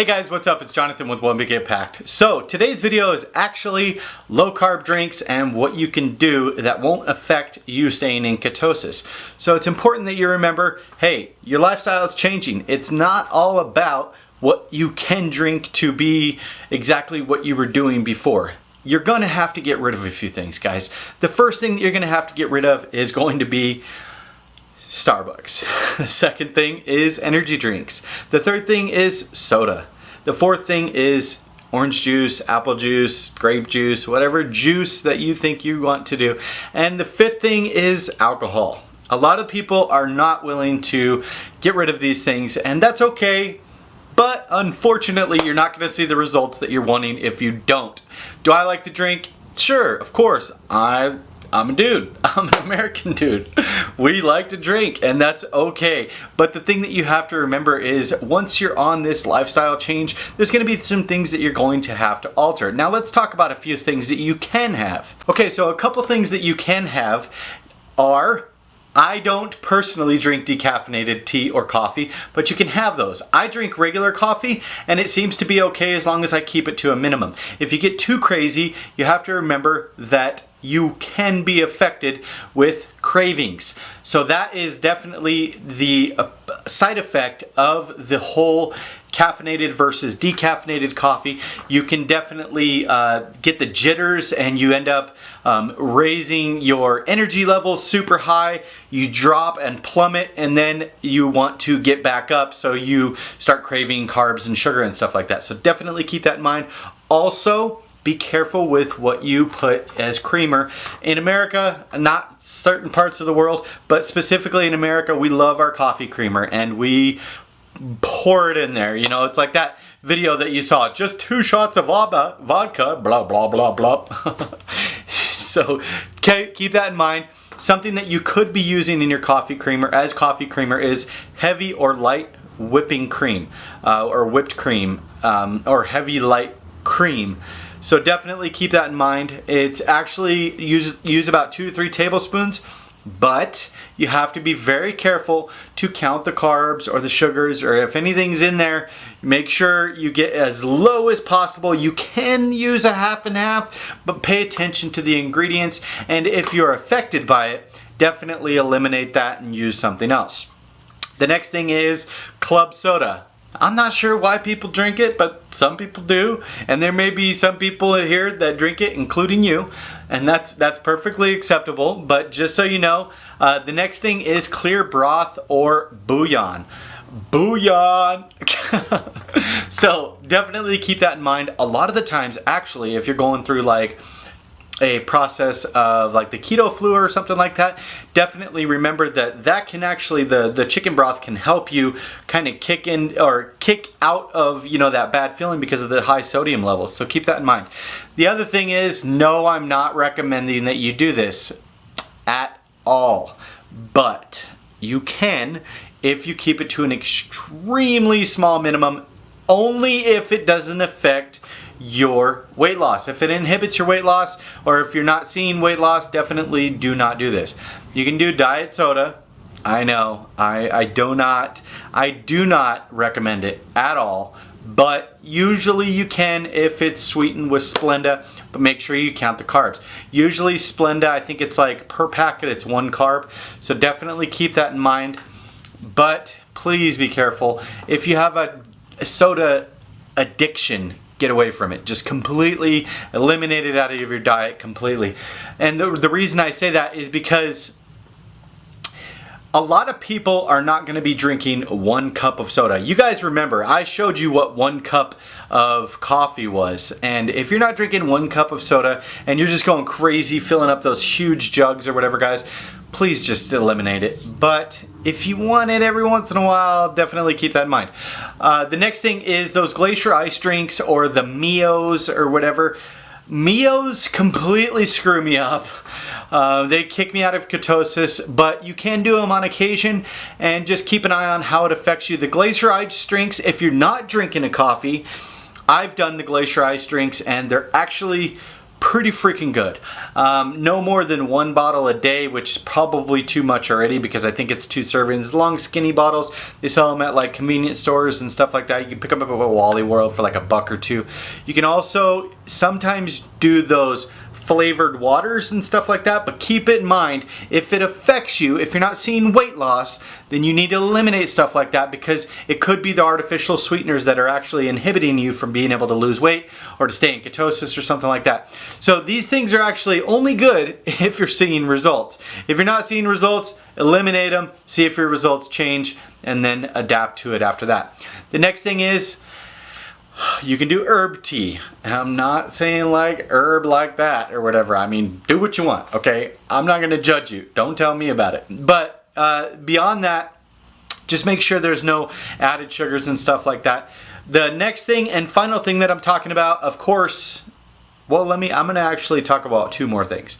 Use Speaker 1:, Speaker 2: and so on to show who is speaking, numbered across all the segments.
Speaker 1: Hey guys, what's up? It's Jonathan with One Big Get Packed. So today's video is actually low carb drinks and what you can do that won't affect you staying in ketosis. So it's important that you remember, hey, your lifestyle is changing. It's not all about what you can drink to be exactly what you were doing before. You're gonna have to get rid of a few things, guys. The first thing that you're gonna have to get rid of is going to be Starbucks. The second thing is energy drinks. The third thing is soda. The fourth thing is orange juice, apple juice, grape juice, whatever juice that you think you want to do. And the fifth thing is alcohol. A lot of people are not willing to get rid of these things, and that's okay. But unfortunately, you're not going to see the results that you're wanting if you don't. Do I like to drink? Sure, of course. I'm a dude. I'm an American dude. We like to drink, and that's okay. But the thing that you have to remember is once you're on this lifestyle change, there's going to be some things that you're going to have to alter. Now let's talk about a few things that you can have. Okay, so a couple things that you can have are, I don't personally drink decaffeinated tea or coffee, but you can have those. I drink regular coffee, and it seems to be okay as long as I keep it to a minimum. If you get too crazy, you have to remember that you can be affected with cravings. So that is definitely the side effect of the whole caffeinated versus decaffeinated coffee. You can definitely get the jitters, and you end up raising your energy levels super high. You drop and plummet, and then you want to get back up, so you start craving carbs and sugar and stuff like that. So definitely keep that in mind. Also, be careful with what you put as creamer. In America, not certain parts of the world, but specifically in America, we love our coffee creamer, and we pour it in there. You know, it's like that video that you saw, just 2 shots of vodka, blah, blah, blah, blah. So keep that in mind. Something that you could be using in your coffee creamer as coffee creamer is heavy or light whipping cream, or whipped cream, or heavy light cream. So definitely keep that in mind. It's actually use about 2 to 3 tablespoons, but you have to be very careful to count the carbs or the sugars, or if anything's in there, make sure you get as low as possible. You can use a half and half, but pay attention to the ingredients, and if you're affected by it, definitely eliminate that and use something else. The next thing is club soda. I'm not sure why people drink it, but some people do, and there may be some people here that drink it, including you, and that's perfectly acceptable. But just so you know, the next thing is clear broth or bouillon. Bouillon! So definitely keep that in mind. A lot of the times, actually, if you're going through like a process of like the keto flu or something like that, definitely remember that can actually, the chicken broth can help you kind of kick in or kick out of, you know, that bad feeling because of the high sodium levels. So keep that in mind. The other thing is, no, I'm not recommending that you do this at all, but you can if you keep it to an extremely small minimum, only if it doesn't affect your weight loss. If it inhibits your weight loss, or if you're not seeing weight loss, definitely do not do this. You can do diet soda. I know, I do not recommend it at all, but usually you can if it's sweetened with Splenda, but make sure you count the carbs. Usually Splenda, I think it's like per packet, it's 1 carb, so definitely keep that in mind. But please be careful. If you have a soda addiction, get away from it. Just completely eliminate it out of your diet completely. And the reason I say that is because a lot of people are not going to be drinking 1 cup of soda. You guys remember, I showed you what 1 cup of coffee was. And if you're not drinking 1 cup of soda and you're just going crazy filling up those huge jugs or whatever, guys, please just eliminate it. But if you want it every once in a while, definitely keep that in mind. The next thing is those Glacier Ice Drinks or the Mios or whatever. Mios completely screw me up. They kick me out of ketosis, but you can do them on occasion, and just keep an eye on how it affects you. The Glacier Ice Drinks, if you're not drinking a coffee, I've done the Glacier Ice Drinks, and they're actually pretty freaking good. No more than 1 bottle a day, which is probably too much already because I think it's 2 servings. Long skinny bottles, they sell them at like convenience stores and stuff like that. You can pick them up at Wally World for like $1 or $2. You can also sometimes do those flavored waters and stuff like that, but keep it in mind, if it affects you, if you're not seeing weight loss, then you need to eliminate stuff like that because it could be the artificial sweeteners that are actually inhibiting you from being able to lose weight or to stay in ketosis or something like that. So these things are actually only good if you're seeing results. If you're not seeing results, eliminate them, see if your results change, and then adapt to it after that. The next thing is, you can do herb tea. And I'm not saying like herb like that or whatever. I mean, do what you want, okay? I'm not going to judge you. Don't tell me about it. But beyond that, just make sure there's no added sugars and stuff like that. The next thing and final thing that I'm talking about, of course, well, I'm going to actually talk about 2 more things.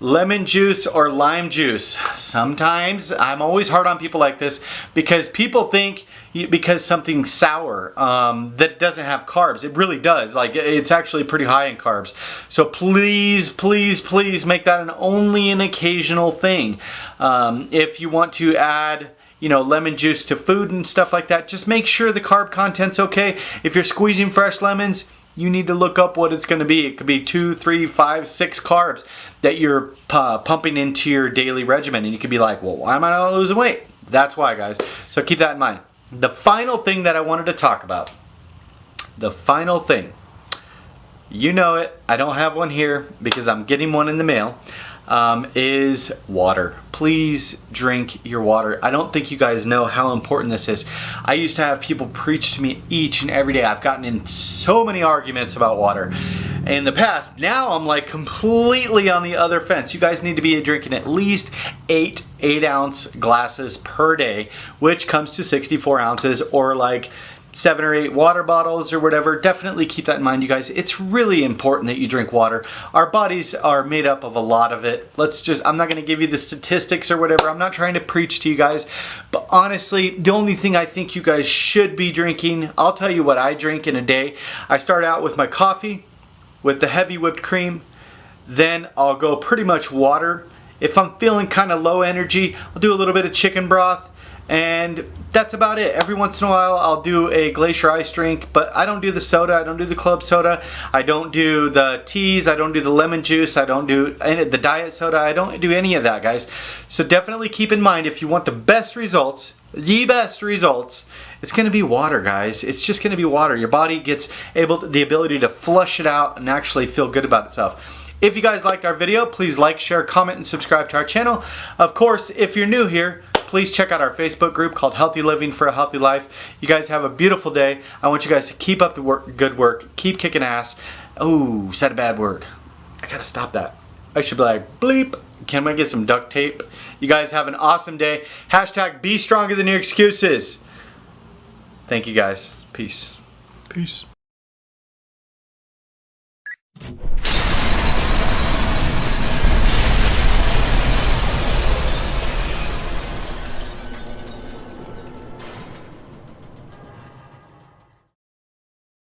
Speaker 1: Lemon juice or lime juice. Sometimes I'm always hard on people like this because people think because something's sour that it doesn't have carbs. It really does. Like, it's actually pretty high in carbs. So please, please, please make that only an occasional thing. If you want to add, you know, lemon juice to food and stuff like that, just make sure the carb content's okay. If you're squeezing fresh lemons, you need to look up what it's going to be. It could be 2, 3, 5, 6 carbs that you're pumping into your daily regimen. And you could be like, well, why am I not losing weight? That's why, guys. So keep that in mind. The final thing that I wanted to talk about, the final thing, you know it, I don't have one here because I'm getting one in the mail, is water. Please drink your water. I don't think you guys know how important this is. I used to have people preach to me each and every day. I've gotten in so many arguments about water in the past. Now I'm like completely on the other fence. You guys need to be drinking at least 8-ounce glasses per day, which comes to 64 ounces, or like 7 or 8 water bottles or whatever. Definitely keep that in mind, you guys. It's really important that you drink water. Our bodies are made up of a lot of it. I'm not going to give you the statistics or whatever. I'm not trying to preach to you guys, but honestly, the only thing I think you guys should be drinking, I'll tell you what I drink in a day. I start out with my coffee with the heavy whipped cream. Then I'll go pretty much water. If I'm feeling kind of low energy, I'll do a little bit of chicken broth. And that's about it. Every once in a while I'll do a Glacier Ice drink, but I don't do the soda, I don't do the club soda, I don't do the teas, I don't do the lemon juice, I don't do the diet soda, I don't do any of that, guys. So definitely keep in mind, if you want the best results, it's going to be water, guys. It's just going to be water. Your body gets the ability to flush it out and actually feel good about itself. If you guys liked our video, please like, share, comment, and subscribe to our channel. Of course, if you're new here, please check out our Facebook group called Healthy Living for a Healthy Life. You guys have a beautiful day. I want you guys to keep up the good work. Keep kicking ass. Oh, said a bad word. I gotta stop that. I should be like, bleep. Can I get some duct tape? You guys have an awesome day. Hashtag be stronger than your excuses. Thank you, guys. Peace.
Speaker 2: Peace.